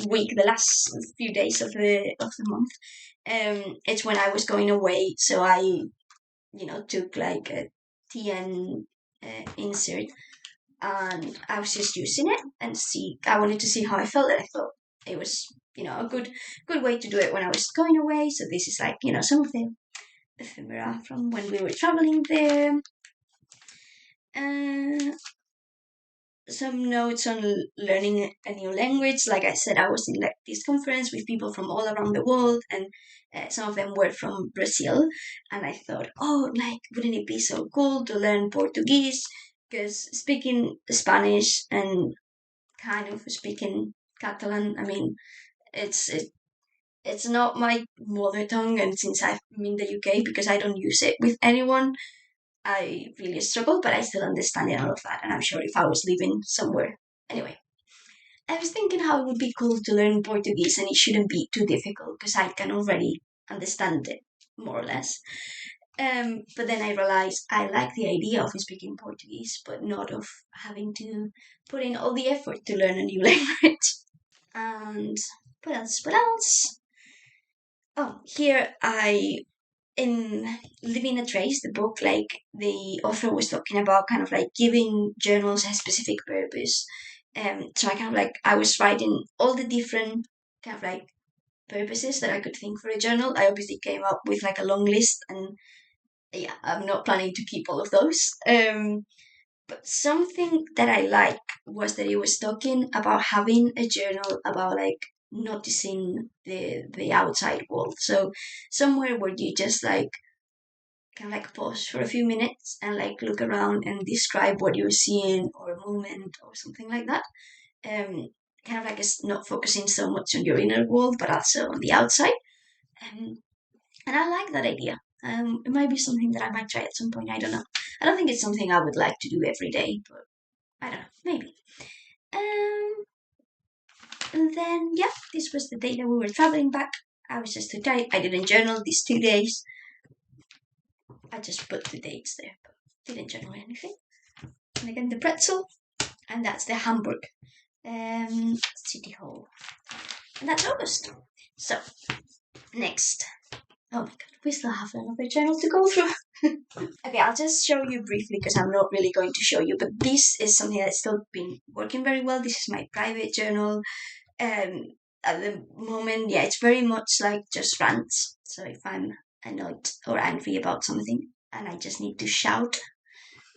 week, the last few days of the month, it's when I was going away, so I took like a TN insert, and I was just using it and see. I wanted to see how I felt, and I thought it was a good way to do it when I was going away. So this is like some of the ephemera from when we were traveling there. Uh, some notes on learning a new language. Like I said, I was in like this conference with people from all around the world, and some of them were from Brazil. And I thought, oh, like, wouldn't it be so cool to learn Portuguese? Because speaking Spanish and kind of speaking Catalan, I mean, it's not my mother tongue, and since I'm in the UK, because I don't use it with anyone, I really struggle, but I still understand it, all of that. And I'm sure if I was living somewhere. Anyway, I was thinking how it would be cool to learn Portuguese and it shouldn't be too difficult because I can already understand it, more or less. But then I realized I like the idea of speaking Portuguese, but not of having to put in all the effort to learn a new language. And what else? What else? Oh, here I in Living a Trace, the book, like the author was talking about kind of like giving journals a specific purpose. So I kind of like I was writing all the different kind of like purposes that I could think for a journal. I obviously came up with like a long list, and yeah, I'm not planning to keep all of those. But something that I like was that he was talking about having a journal about like noticing the outside world. So somewhere where you just like can like pause for a few minutes and like look around and describe what you're seeing or a moment or something like that. Um, kind of like it's not focusing so much on your inner world, but also on the outside. Um, and I like that idea. It might be something that I might try at some point. I don't know. I don't think it's something I would like to do every day, but I don't know. Maybe. Um, and then yeah, this was the day that we were traveling back. I was just too tired. I didn't journal these 2 days. I just put the dates there, but didn't journal anything. And again, the pretzel, and that's the Hamburg City Hall, and that's August. So next, oh my god, we still have another journal to go through. Okay, I'll just show you briefly because I'm not really going to show you, but this is something that's still been working very well. This is my private journal. Um, at the moment, yeah, it's very much like just rants. So if I'm annoyed or angry about something and I just need to shout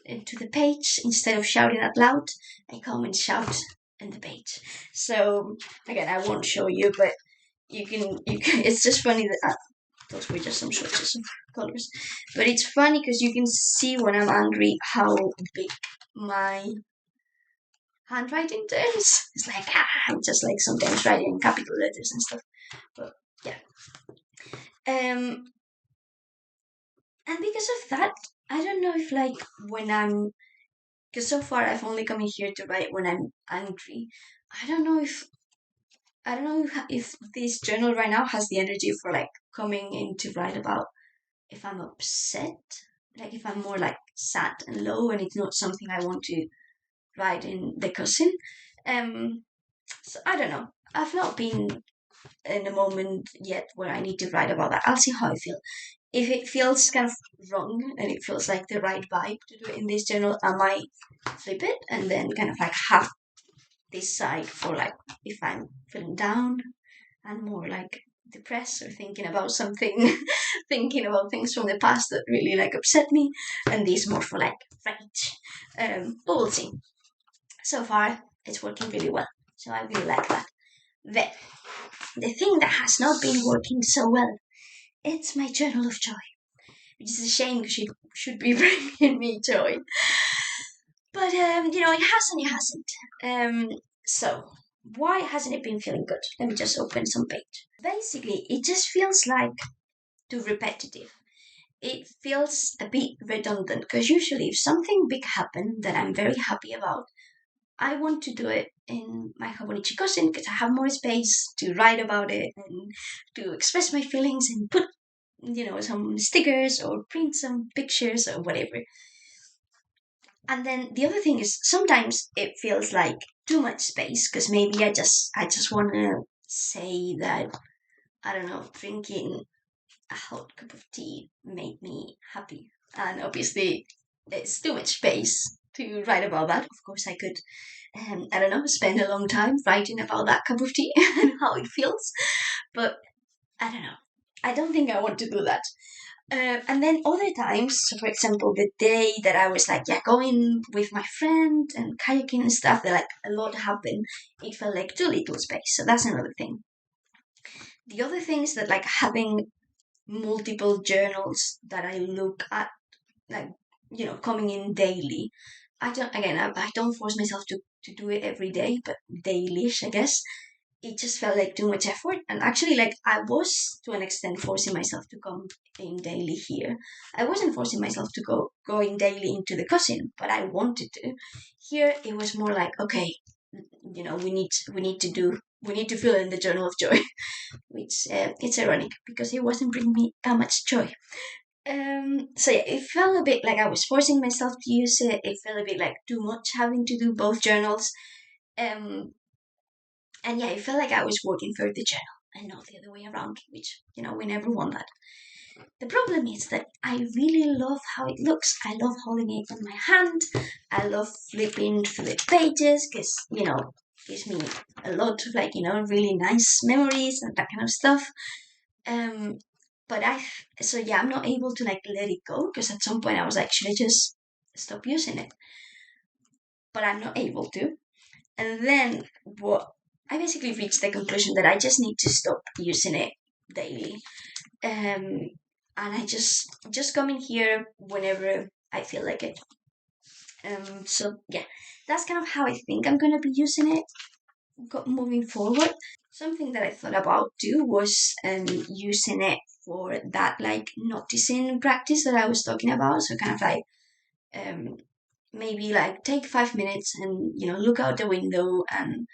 into the page instead of shouting out loud, I come and shout in the page. So again, I won't show you, but you can. It's just funny that those were just some swatches of colors, but it's funny because you can see when I'm angry how big my handwriting turns. It's like I'm just like sometimes writing in capital letters and stuff. But yeah, um, and because of that, I don't know if like when I'm because so far I've only come in here to write when I'm angry. I don't know if I don't know if this journal right now has the energy for like coming in to write about if I'm upset, like if I'm more like sad and low, and it's not something I want to write in the cousin. Um, so I don't know. I've not been in a moment yet where I need to write about that. I'll see how I feel. If it feels kind of wrong and it feels like the right vibe to do it in this journal, I might flip it and then kind of like have this side for like if I'm feeling down and more like depressed or thinking about something, thinking about things from the past that really like upset me, and this more for like rage. But we'll see. So far, it's working really well, so I really like that. Then the thing that has not been working so well, it's my journal of joy, which is a shame because it should be bringing me joy. But it hasn't. It hasn't. So why hasn't it been feeling good? Let me just open some page. Basically, it just feels like too repetitive. It feels a bit redundant because usually if something big happened that I'm very happy about, I want to do it in my Hobonichi Cousin because I have more space to write about it and to express my feelings and put, some stickers or print some pictures or whatever. And then the other thing is sometimes it feels like too much space because maybe I just want to say that I don't know, drinking a hot cup of tea made me happy. And obviously, it's too much space to write about that. Of course, I could, I don't know, spend a long time writing about that cup of tea and how it feels. But I don't know. I don't think I want to do that. And then other times, so for example, the day that I was like, yeah, going with my friend and kayaking and stuff, that like a lot happened, it felt like too little space. So that's another thing. The other thing is that like having multiple journals that I look at, like, coming in daily. I don't, again, I don't force myself to do it every day, but daily, I guess. it just felt like too much effort. And actually, like, I was to an extent forcing myself to come in daily here. I wasn't forcing myself to go in daily into the cousin, but I wanted to. Here it was more like, okay, we need to fill in the journal of joy, which it's ironic because it wasn't bringing me that much joy. So yeah, it felt a bit like I was forcing myself to use it. It felt a bit like too much having to do both journals. Um, and yeah, it felt like I was working for the journal and not the other way around, which, we never want that. The problem is that I really love how it looks. I love holding it in my hand. I love flipping through the pages because, gives me a lot of really nice memories and that kind of stuff. Um, but I'm not able to like let it go because at some point I was like, should I just stop using it? But I'm not able to. And then what I basically reached the conclusion that I just need to stop using it daily. And I just come in here whenever I feel like it. So yeah, that's kind of how I think I'm gonna be using it moving forward. Something that I thought about too was using it for that like noticing practice that I was talking about. So kind of like um, maybe like take 5 minutes and look out the window and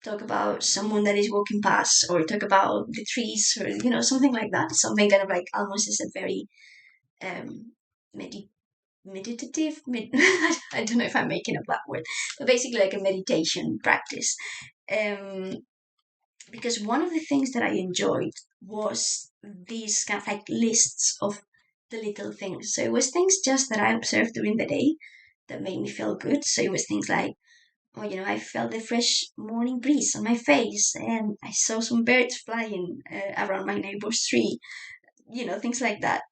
talk about someone that is walking past or talk about the trees or something like that. Something kind of like almost is a very um, meditative. I don't know if I'm making a black word, but basically like a meditation practice. Um, because one of the things that I enjoyed was these kind of like lists of the little things. So it was things just that I observed during the day that made me feel good. So it was things like, oh, I felt the fresh morning breeze on my face, and I saw some birds flying around my neighbor's tree. Things like that.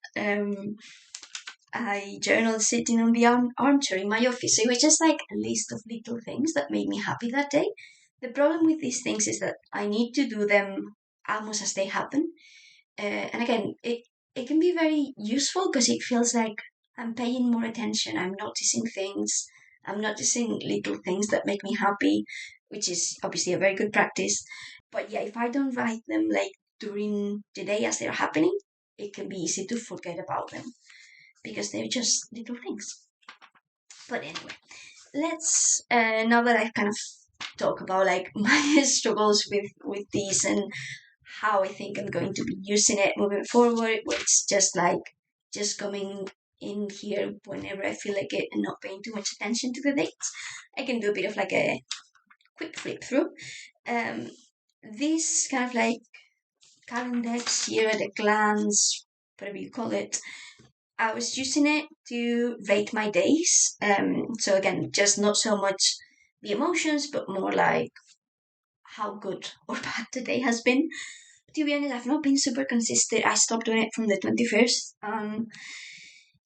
I journaled sitting on the armchair in my office. So it was just like a list of little things that made me happy that day. The problem with these things is that I need to do them almost as they happen. And again, it can be very useful because it feels like I'm paying more attention. I'm noticing things. I'm noticing little things that make me happy, which is obviously a very good practice. But yeah, if I don't write them like during the day as they're happening, it can be easy to forget about them because they're just little things. But anyway, let's now that I've kind of talked about like my struggles with these and how I think I'm going to be using it moving forward, where it's just coming in here whenever I feel like it and not paying too much attention to the dates. I can do a bit of like a quick flip through. Um, this kind of like calendar here at a glance, whatever you call it, I was using it to rate my days. So again, just not so much the emotions, but more like how good or bad the day has been. To be honest, I've not been super consistent. I stopped doing it from the 21st.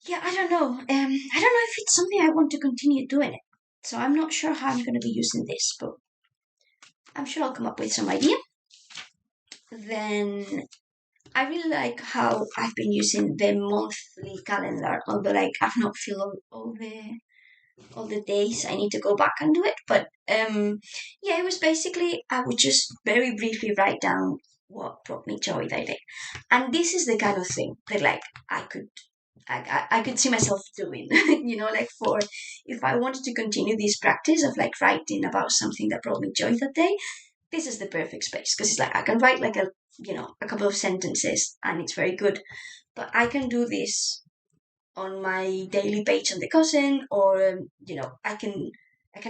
Yeah, I don't know. I don't know if it's something I want to continue doing it. So I'm not sure how I'm going to be using this, but I'm sure I'll come up with some idea. Then I really like how I've been using the monthly calendar, although like I've not filled all the days. I need to go back and do it. But yeah, it was basically I would just very briefly write down what brought me joy that day, and this is the kind of thing that like I could see myself doing. Like for if I wanted to continue this practice of like writing about something that brought me joy that day, this is the perfect space because it's like I can write like a couple of sentences and it's very good, but I can do this on my daily page on the cousin, or I can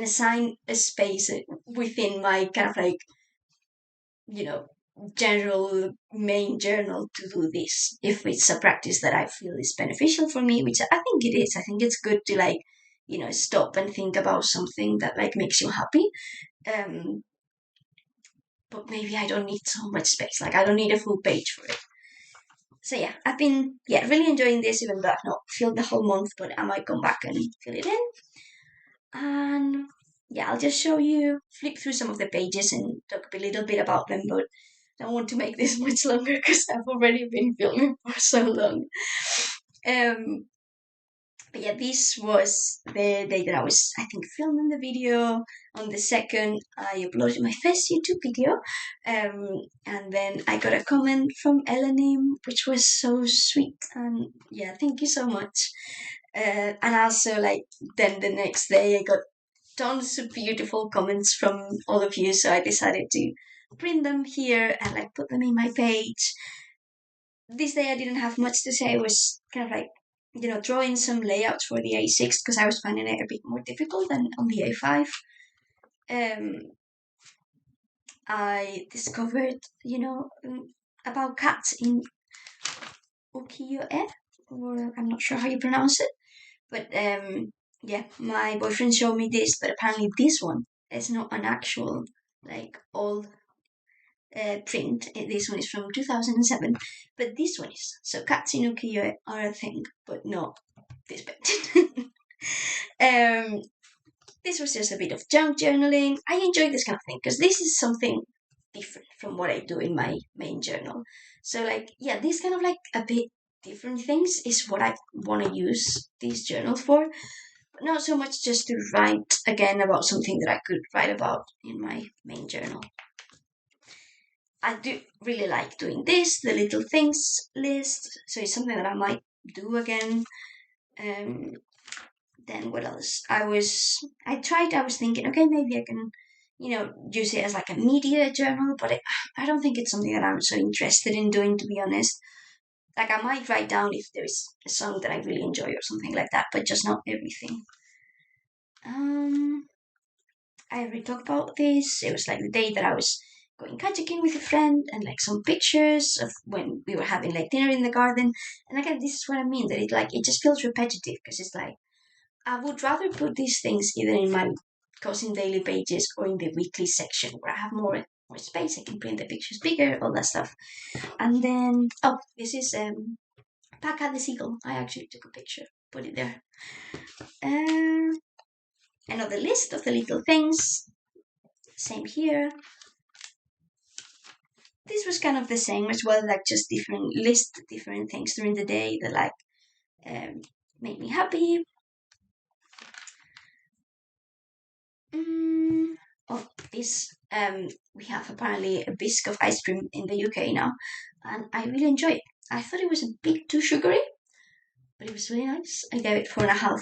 assign a space within my kind of like you know general main journal to do this if it's a practice that I feel is beneficial for me, which I think it is. I think it's good to like stop and think about something that like makes you happy. um but maybe I don't need so much space, like I don't need a full page for it. So yeah, I've been really enjoying this, even though I've not filled the whole month, but I might come back and fill it in. And yeah, I'll just flip through some of the pages and talk a little bit about them, but I don't want to make this much longer because I've already been filming for so long. Um, But yeah, this was the day that I was, I think, filming the video. On the second, I uploaded my first YouTube video. And then I got a comment from Elanim, which was so sweet. And yeah, thank you so much. And also, like, then the next day, I got tons of beautiful comments from all of you. So I decided to print them here and like put them in my page. This day I didn't have much to say. It was kind of like, drawing some layouts for the A6 because I was finding it a bit more difficult than on the A5. I discovered, about cats in ukiyo-e, or I'm not sure how you pronounce it. But yeah, my boyfriend showed me this, but apparently this one is not an actual, like, old print. This one is from 2007, but this one is. So cats in ukiyo-e are a thing, but not this bit. This was just a bit of junk journaling. I enjoy this kind of thing because this is something different from what I do in my main journal. So like, yeah, this kind of like a bit different things is what I want to use these journals for. But not so much just to write again about something that I could write about in my main journal. I do really like doing this, the little things list. So it's something that I might do again. Then what else? I was thinking, okay, maybe I can, use it as like a media journal, but I don't think it's something that I'm so interested in doing, to be honest. Like I might write down if there's a song that I really enjoy or something like that, but just not everything. I already talked about this. It was like the day that I was going kayaking with a friend and like some pictures of when we were having like dinner in the garden. And again, this is what I mean, that it just feels repetitive because it's like I would rather put these things either in my cousin daily pages or in the weekly section where I have more space. I can print the pictures bigger, all that stuff. And then this is Paca the seagull. I actually took a picture, put it there. Another list of the little things. Same here. This was kind of the same as well, like just different things during the day that like made me happy. This we have apparently a bisque of ice cream in the UK now, and I really enjoy it. I thought it was a bit too sugary, but it was really nice. I gave it 4.5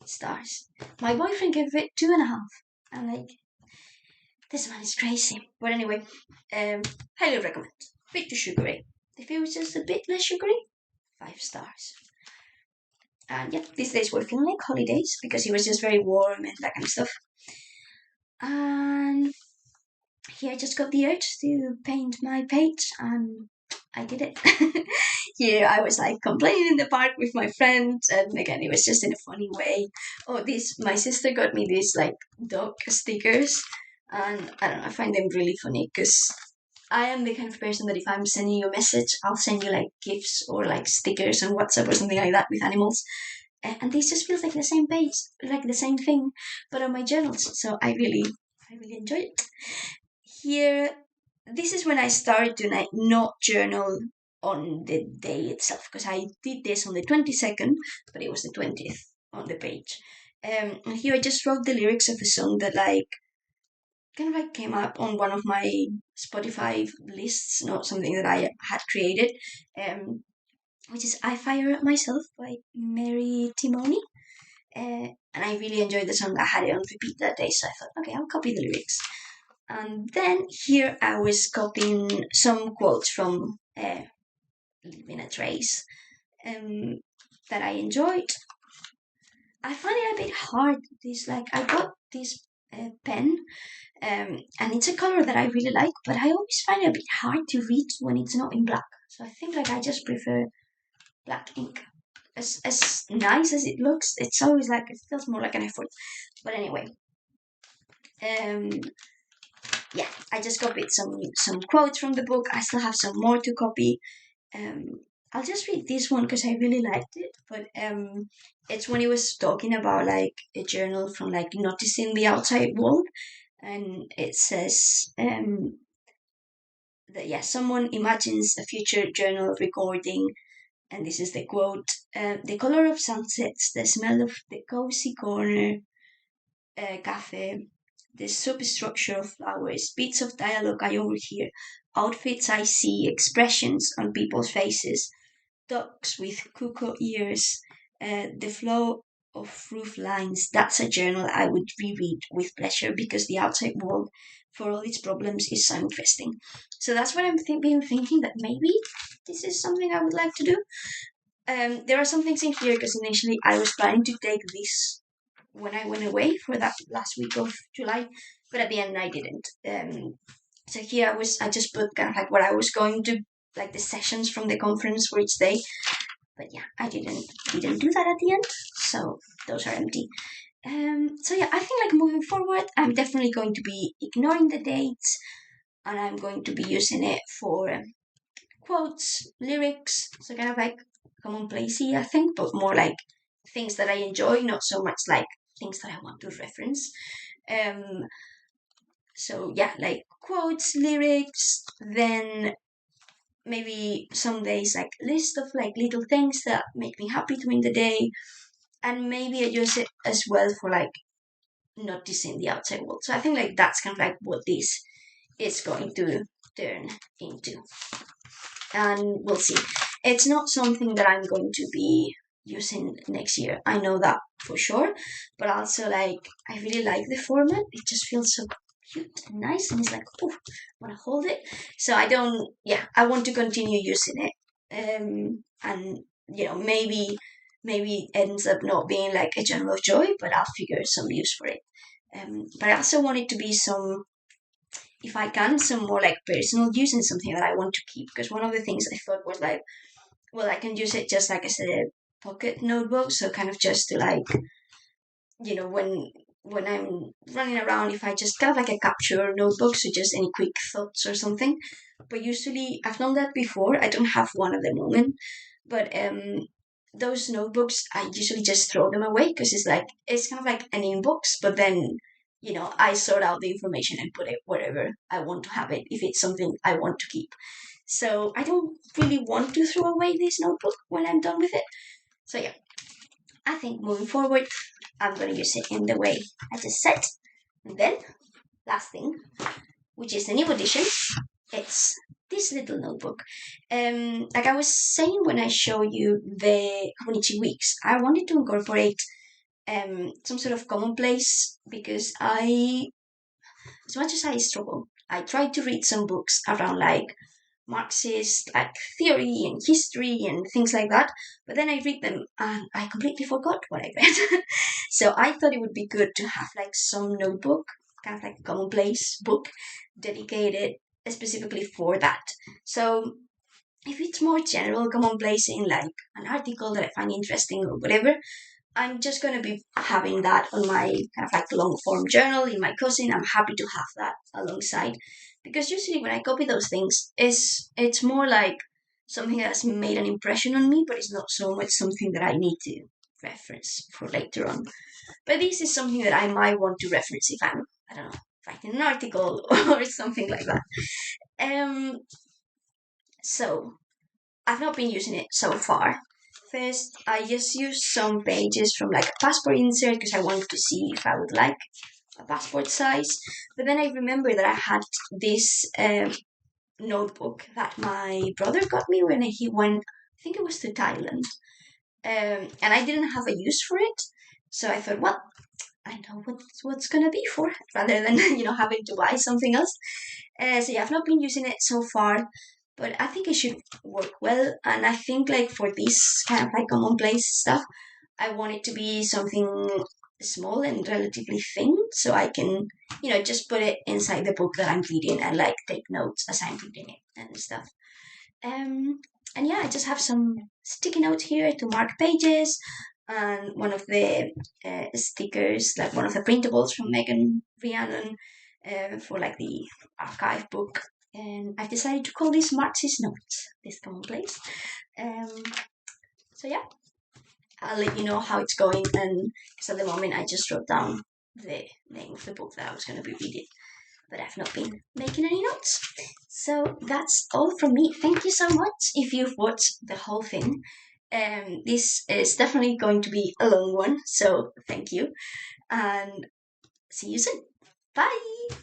stars. My boyfriend gave it 2.5. I'm like, this man is crazy. But anyway, highly recommend. Bit too sugary. If it was just a bit less sugary, 5 stars. And yeah, these days were feeling like holidays because it was just very warm and that kind of stuff. And here I just got the urge to paint my page and I did it. Here I was like complaining in the park with my friends, and again it was just in a funny way. My sister got me these like dog stickers, and I don't know, I find them really funny because I am the kind of person that if I'm sending you a message, I'll send you like gifs or like stickers on WhatsApp or something like that with animals. And this just feels like the same page, like the same thing, but on my journals. So I really enjoy it. Here, this is when I started to like not journal on the day itself because I did this on the 22nd, but it was the 20th on the page. And here I just wrote the lyrics of a song that like kind of like came up on one of my Spotify lists, not something that I had created, which is "I Fire Myself" by Mary Timony. And I really enjoyed the song. I had it on repeat that day, so I thought, okay, I'll copy the lyrics. And then here I was copying some quotes from Leaving a Trace that I enjoyed. I find it a bit hard. I got this pen, and it's a color that I really like, but I always find it a bit hard to read when it's not in black. So I think like I just prefer black ink. As nice as it looks, it's always like it feels more like an effort. But anyway, yeah, I just copied some quotes from the book. I still have some more to copy. I'll just read this one because I really liked it. But it's when he was talking about like a journal from like noticing the outside world, and it says that yeah, someone imagines a future journal recording and this is the quote: "The color of sunsets, the smell of the cozy corner cafe, the substructure of flowers, bits of dialogue I overhear, outfits I see, expressions on people's faces, ducks with cuckoo ears, the flow of roof lines. That's a journal I would reread with pleasure because the outside world, for all its problems, is so interesting." So that's what I'm been thinking, that maybe this is something I would like to do. There are some things in here because initially I was planning to take this when I went away for that last week of July, but at the end I didn't. So here I just put kind of like what I was going to, like the sessions from the conference for each day. But yeah, I didn't do that at the end, so those are empty. So yeah, I think like moving forward, I'm definitely going to be ignoring the dates, and I'm going to be using it for quotes, lyrics, so kind of like commonplace, I think, but more like things that I enjoy, not so much like things that I want to reference. Um, so yeah, like quotes, lyrics, then maybe some days like list of like little things that make me happy during the day, and maybe I use it as well for like noticing the outside world. So I think like that's kind of like what this is going to turn into, and we'll see. It's not something that I'm going to be using next year. I know that for sure, but also like I really like the format. It just feels so cute and nice, and it's like, oh, I want to hold it. So I don't. Yeah, I want to continue using it. And maybe it ends up not being like a general joy, but I'll figure some use for it. But I also want it to be some, if I can, some more like personal use and something that I want to keep. Because one of the things I thought was like, well, I can use it just like as a pocket notebook, so kind of just to like, when I'm running around, if I just kind of like a capture notebook, so just any quick thoughts or something. But usually I've done that before. I don't have one at the moment, but those notebooks I usually just throw them away because it's kind of like an inbox, but then I sort out the information and put it wherever I want to have it if it's something I want to keep. So I don't really want to throw away this notebook when I'm done with it. So yeah, I think moving forward, I'm going to use it in the way I just said. And then, last thing, which is the new edition, it's this little notebook. Like I was saying when I showed you the Hobonichi Weeks, I wanted to incorporate some sort of commonplace because as much as I struggle, I tried to read some books around like Marxist like theory and history and things like that. But then I read them and I completely forgot what I read. So I thought it would be good to have like some notebook, kind of like a commonplace book dedicated specifically for that. So if it's more general commonplace in like an article that I find interesting or whatever, I'm just gonna be having that on my kind of like long form journal in my cousin. I'm happy to have that alongside because usually when I copy those things, it's more like something that's made an impression on me, but it's not so much something that I need to reference for later on. But this is something that I might want to reference if I'm, I don't know, writing an article or something like that. Um, so I've not been using it so far. First, I just used some pages from like a passport insert because I wanted to see if I would like a passport size. But then I remember that I had this notebook that my brother got me when he went, I think it was to Thailand. And I didn't have a use for it. So I thought, well, I know what's gonna be for rather than having to buy something else. So yeah, I've not been using it so far, but I think it should work well. And I think like for this kind of like commonplace stuff, I want it to be something small and relatively thin, so I can just put it inside the book that I'm reading and like take notes as I'm reading it and stuff. Um, and yeah, I just have some sticky notes here to mark pages, and one of the stickers, like one of the printables from Megan Rhiannon, for like the archive book. And I've decided to call this Marxist Notes, this commonplace. Um, so yeah, I'll let you know how it's going, and because at the moment I just wrote down the name of the book that I was going to be reading. but I've not been making any notes. So that's all from me. Thank you so much if you've watched the whole thing. This is definitely going to be a long one, so thank you, and see you soon. Bye!